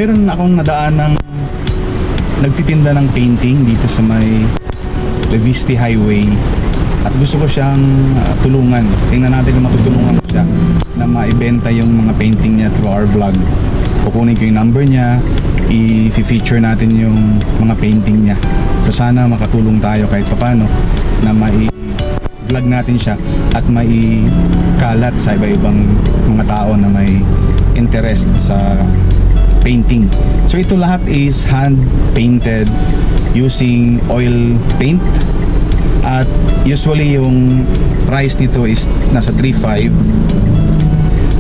Meron akong nadaan ng nagtitinda ng painting dito sa may Leviste Highway at gusto ko siyang tulungan. Tingnan natin kung matutulungan ko siya na maibenta yung mga painting niya through our vlog. Kukunin ko yung number niya, i-feature natin yung mga painting niya. So sana makatulong tayo kahit paano na mai-vlog natin siya at mai-kalat sa iba-ibang mga tao na may interest sa painting. So ito lahat is hand painted using oil paint at usually yung price nito is nasa 3.5.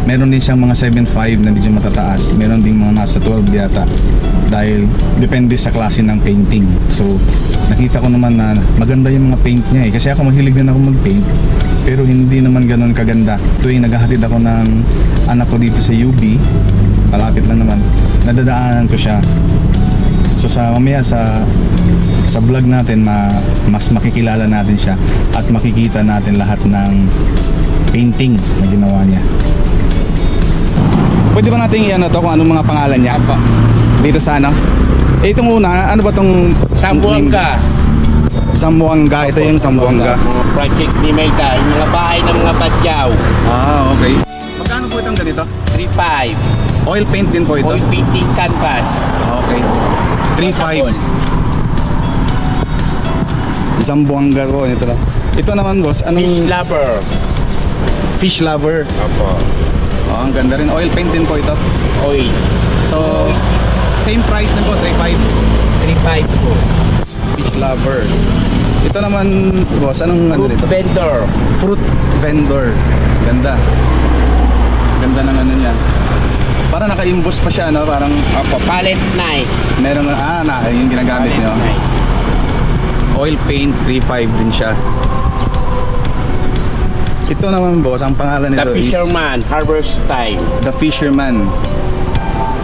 Meron din siyang mga 7.5 na medyo matataas. Meron din mga nasa 12 yata dahil depende sa klase ng painting. So nakita ko naman na maganda yung mga paint niya kasi ako mahilig din ako mag-paint pero hindi naman ganoon kaganda. Tuwing naghahatid ako ng anak ko dito sa UB, palapit lang naman, nadadaanan ko siya. So sa mamaya sa vlog natin mas makikilala natin siya at makikita natin lahat ng painting na ginawa niya. Pwede ba natin i-ano to kung anong mga pangalan niya? Apa? Dito sa ano? Itong una, ano ba tong Sambuanga. Sambuanga, ito yung Sambuanga. Mga project ni Melda, yung mga bahay ng mga badyaw. Ah, okay. Magkano po itong ganito? 3.5. Oil paint din po ito? Oil painting canvas. Okay. 3.5. Zamboanga ko ito na. Ito naman boss, anong Fish lover. fish lover? Opo. Oh, ang ganda rin. Oil paint din po ito. Oil. So, same price din po, 3.5. 3.5 po. Fish lover. Ito naman boss, anong ano Fruit dito? vendor. Fruit vendor. Ganda. Ganda ng ano niya. Para naka-imbos pa siya, no? Parang Opo. Palette knife. meron yung ginagamit Palette niyo. knife. Oil paint 3.5 din siya. Ito naman boss, ang pangalan The nito is fisherman. Harvest time. The Fisherman.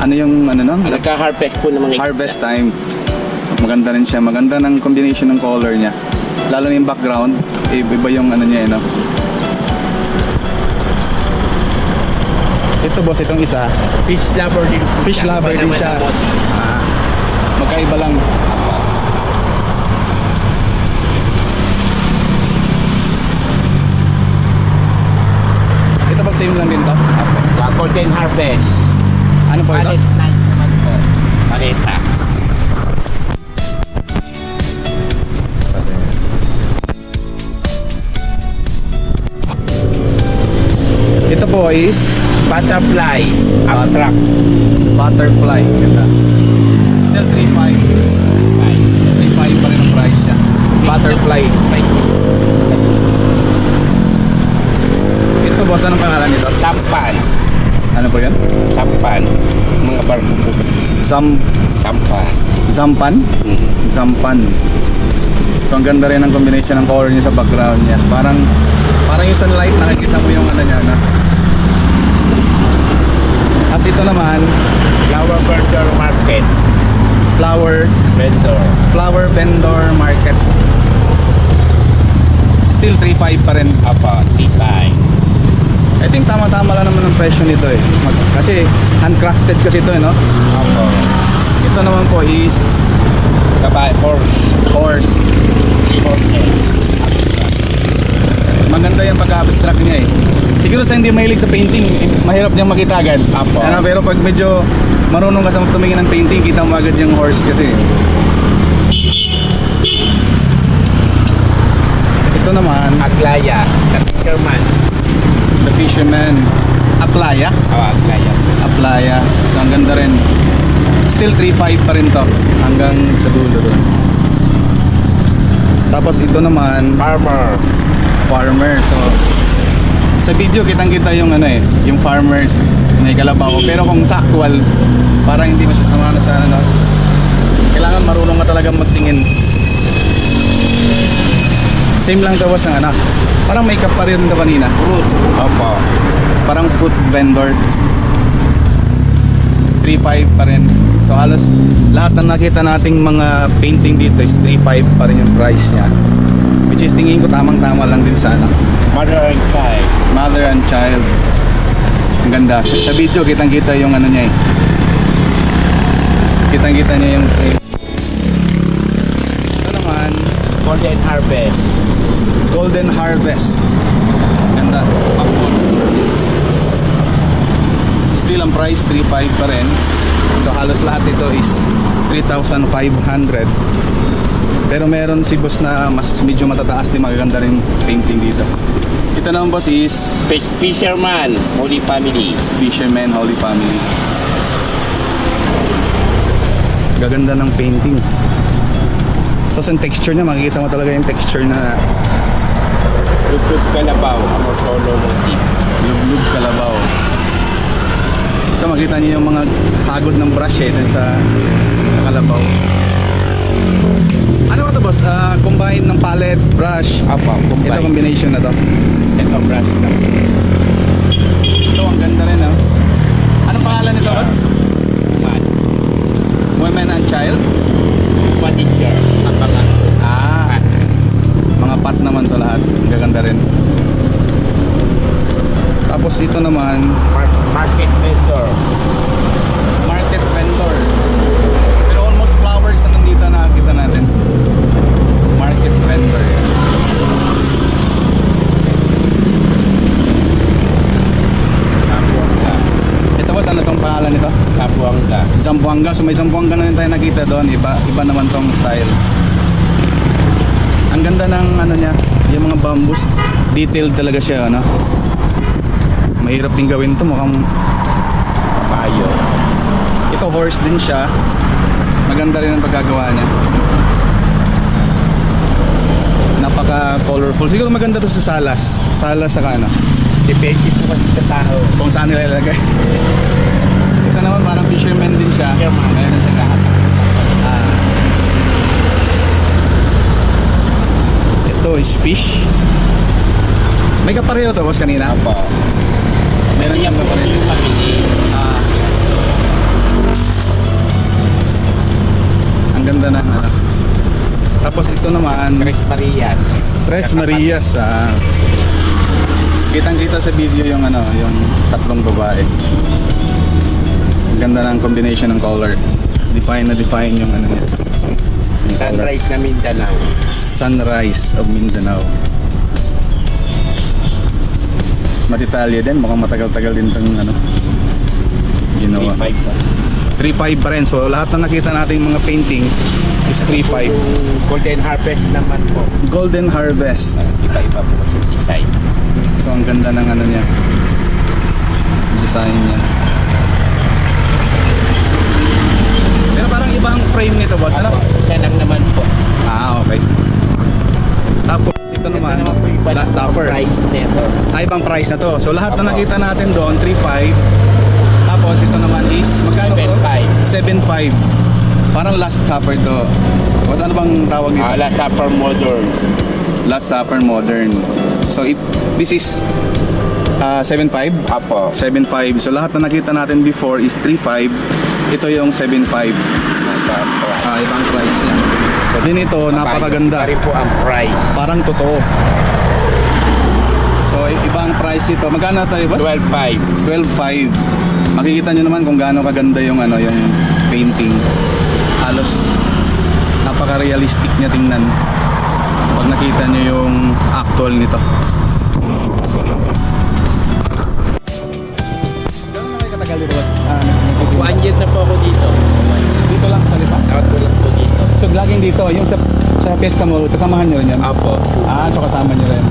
Ano yung ano no? Nagka-harvest po ng mga Harvest time. Maganda rin siya. Maganda ng combination ng color niya. Lalo na yung background, iba yung ano niya, no? Ito boss, itong isa, Fish lover din po. fish lover din siya. Magkaiba lang. Ito ba same lang din to? Golden harvest. Ano po ito? Palette knife naman po. Paleta. Ito po is Butterfly. Abstract. butterfly. Ganda. Still 3.5. 3.5 pa rin ang price niya. Butterfly. Ito boss, anong pangalan nito? Sampan. Ano po yan? Sampan. Mga barko po. Sampan. Zampan? Hmm. Zampan. So ang ganda rin ang combination ng color niya sa background niya. Parang yung sunlight, nakikita mo yung ano niya na. As ito naman, Flower vendor market. flower vendor market. Still 3.5 pa rin. Apa, titay. I think tama-tama lang naman ang presyo nito eh. Kasi handcrafted kasi ito eh, no? Apa. Ito naman po is Kabay, horse. horse. Maganda yung pag-abstract niya eh. Siguro sa hindi mahilig sa painting, mahirap niyang makita agad. Apo. Ano, pero pag medyo marunong ka sa tumingin ng painting, kita mo agad yung horse kasi. Ito naman, Aglaya. The fisherman. The Fisherman. Aplaya. Aglaya. Aplaya. So ang ganda rin. Still 3.5 pa rin to hanggang sa dulo doon. Tapos ito naman, Farmer. farmer. So sa video kitang-kita yung ano eh, yung farmers may kalabaw. Pero kung sa actual, parang hindi masyadong sa ano, kailangan marunong ka talagang magtingin. Same lang daw ng anak. Parang makeup pa rin na kanina. Fruit. Opo. Parang fruit vendor. 3.5 pa rin. So halos lahat ng nakita nating mga painting dito is 3.5 pa rin yung price niya. Which is tingin ko tamang-tama lang din sa ano. Mother and child. Mother and child. Ang ganda. Sa video kitang-kita yung ano niya eh. Kitang-kita niyo yung frame. Ito naman, Golden Harvest. Golden Harvest. Ganda. Pakpon. Still ang price, 3,500 pa rin. So halos lahat ito is 3,500. Pero meron si boss na mas medyo matataas din, magaganda rin painting dito. Ito naman boss is Fisherman, Holy Family. Fisherman Holy Family. Gaganda ng painting. Tapos ang texture niya, makikita mo talaga yung texture na Lugtog Kalabaw, Amor Solo Motif. lublub kalabaw. Ito makita niyo yung mga hagod ng brush sa kalabaw. Ano ba ito boss? Combine ng palette, brush. Apa, Ito combination na to. Ito brush na. Ito ang ganda rin Anong pangalan nito boss? Man. Women and Child? Furniture. Ang mga Mga pot naman to lahat. Ang gaganda rin. Tapos ito naman, market vendor. market vendor. Pero almost flowers na nandito nakakita natin. Market vendor. Kapuanga. Ito boss, ano tong pangalan nito? Kapuanga. Zamboanga. So may Zamboanga na rin tayo nakita doon. Iba naman tong style. Ang ganda ng ano niya, yung mga bamboos, detailed talaga siya, ano. Mahirap din gawin to, mukhang Payo. ito horse din siya. Maganda rin ang pagkagawa niya. Napaka colorful. Siguro maganda to sa salas. Salas sa ano, Depende po kasi sa tao. kung saan nila ilalagay. Ito naman parang fisherman din siya. Fisherman. Meron sa lahat. Ito is fish. May kapareho to boss kanina. Apo. Meron siyang kapareho. Yung family. Ang ganda ng ano. Tapos ito naman, Tres Marias. Tres Marias. Kitang-kita sa video yung ano, yung tatlong babae. Ang ganda ng combination ng color. Define yung ano niya. Yung color. Sunrise na Mindanao. Sunrise of Mindanao. Matitalya din, mukhang matagal-tagal din itong ano, ginawa. 3.5 pa rin. So lahat na nakita nating mga painting is 3.5. Golden Harvest naman po. Golden Harvest. Iba-iba po yung design. So ang ganda ng ano niya, design niya. Pero parang ibang frame nito boss, ano? Siya lang naman po. Okay. Tapos ito naman, Ito po yung iba Last ng Supper. price nito. Ibang price na to. So lahat na nakita natin doon, 3.5. Tapos ito naman is, magkano to? 7.5. Parang Last Supper to. Boss, ano bang tawag dito? Last Supper Modern. Last Supper Modern. So this is 7.5? Apo. 7.5. So lahat na nakita natin before is 3.5. Ito yung 7.5. Ibang price yan. So din ito, napakaganda. Pari po ang price. Parang totoo. So ibang price ito. Magkano tayo boss? 12.5. 12.5. Makikita nyo naman kung gaano kaganda yung ano, yung painting. Halos napaka-realistic niya tingnan. Pag nakita nyo yung actual nito. Gano'n na kayo katagal dito? One year na po ako dito. Dito lang sa lipa? Dapat ko lang po dito. So laging dito, yung sa Fiesta Mall, kasamahan nyo rin yan? Apo. So kasama nyo rin.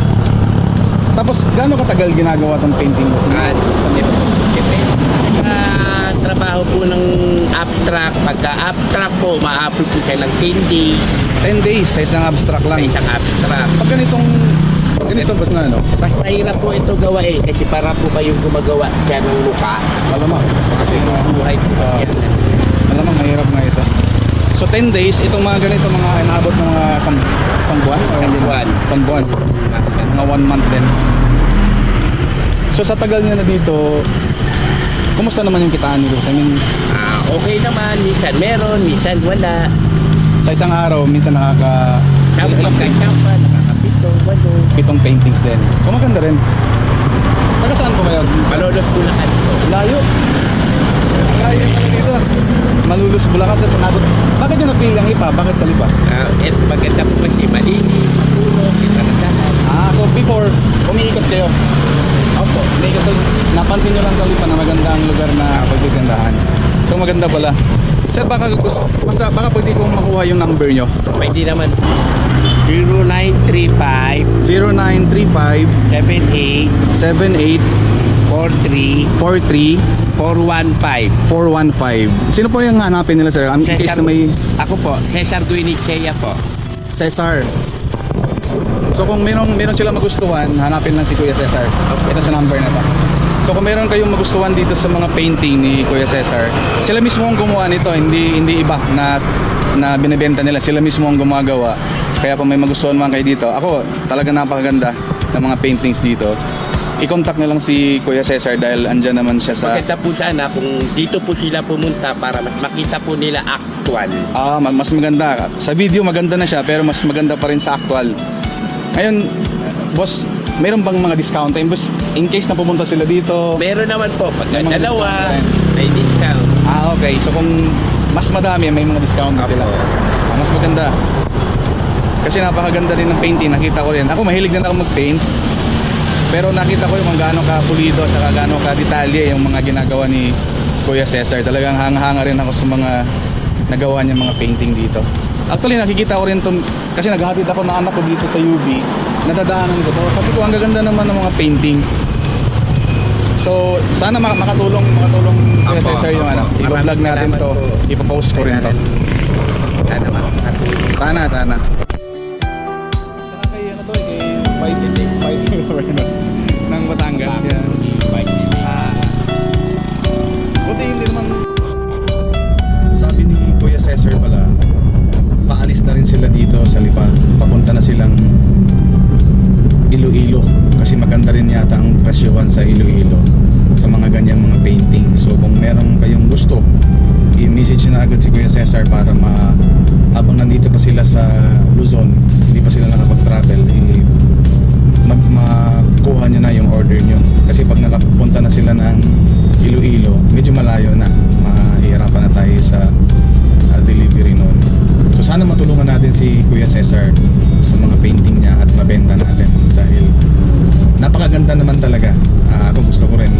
Tapos gaano katagal ginagawa tong painting mo? Depende sa trabaho po ng abstract. Pagka abstract po, ma-upload po siya ng 10 days 10 days sa isang abstract sa lang. isang abstract. Pag ganito bas na ano? Mas mahirap po ito gawa kasi para po kayong gumagawa siya ng mukha. Malamang. Kasi yung buhay po yan. Malamang mahirap nga ito. So 10 days, itong mga ganito mga inaabot ng mga isang buwan? O hindi na? buwan. Isang buwan. Mga 1 month din. So sa tagal nyo na dito, kumusta naman yung kitaan nyo? I mean, Okay naman, minsan meron, minsan wala. sa isang araw, minsan Kampa, nakakapito, walo. 7 paintings din. So maganda rin. Taga saan po kayo? Malolos po lahat po. Layo. Kaya pala dito. Malulus Bulacan sa Senado. Bakit yung napili ang Lipa? Bakit sa Lipa? At maganda po kasi malinis, mapuno, kitarasahan. So before, umiikot kayo. Opo. Umiikot kayo. Napansin nyo lang sa Lipa na maganda ang lugar na pagtitindahan. So maganda pala. Sir, baka pwede kong makuha yung number nyo. Pwede naman. 0935 0935 78 78 43 43 415. 415. Sino po yung hanapin nila, sir? In case na may Ako po, Cesar Guinichea po. Cesar. So kung meron sila magustuhan, hanapin lang si Kuya Cesar. Ito sa number na to. So kung meron kayong magustuhan dito sa mga painting ni Kuya Cesar, sila mismo ang gumawa nito, hindi iba na binebenta nila. Sila mismo ang gumagawa. Kaya kung may magustuhan man kayo dito, ako talaga napakaganda ng mga paintings dito. I-contact na lang si Kuya Cesar dahil andyan naman siya sa... Maganda po sana kung dito po sila pumunta para mas makita po nila actual. Mas maganda. Sa video maganda na siya pero mas maganda pa rin sa actual. Ngayon, boss, meron bang mga discount? In case na pumunta sila dito... Meron naman po, pag May mga dalawa, discount may discount. Okay. So kung mas madami, may mga discount na sila. Mas maganda. Kasi napakaganda din ng painting. Nakita ko rin. Ako mahilig din ako mag-paint. Pero nakita ko yung kung gaano ka pulido at saka gaano ka detalye yung mga ginagawa ni Kuya Cesar. Talagang hanga-hanga rin ako sa mga nagawa niya mga painting dito. Actually nakikita ko rin to kasi naghahatid ako ng anak ko dito sa UB. Nadadaanan ko to. Sabi ko ang gaganda naman ng mga painting. So sana makatulong Kuya Apo, Cesar yung apo. i-vlog Maraming natin salamat to. po. Ipopost ko rin to. Sana makakatulong. Sana. Sana kay ano to, kay Vice ng Batangas. Yan. Buti hindi naman. Sabi ni Kuya Cesar pala, paalis na rin sila dito sa Lipa. Papunta na silang Iloilo. Kasi maganda rin yata ang presyohan sa Iloilo sa mga ganyang mga painting. So kung meron kayong gusto, i-message na agad si Kuya Cesar para habang nandito pa sila sa Luzon, hindi pa sila nakapag-travel, makuha nyo na yung order nyo. Kasi pag nakapunta na sila ng Iloilo, medyo malayo na. Mahihirapan na tayo sa delivery noon. So sana matulungan natin si Kuya Cesar sa mga painting niya at mabenta natin dahil napakaganda naman talaga. Ako gusto ko rin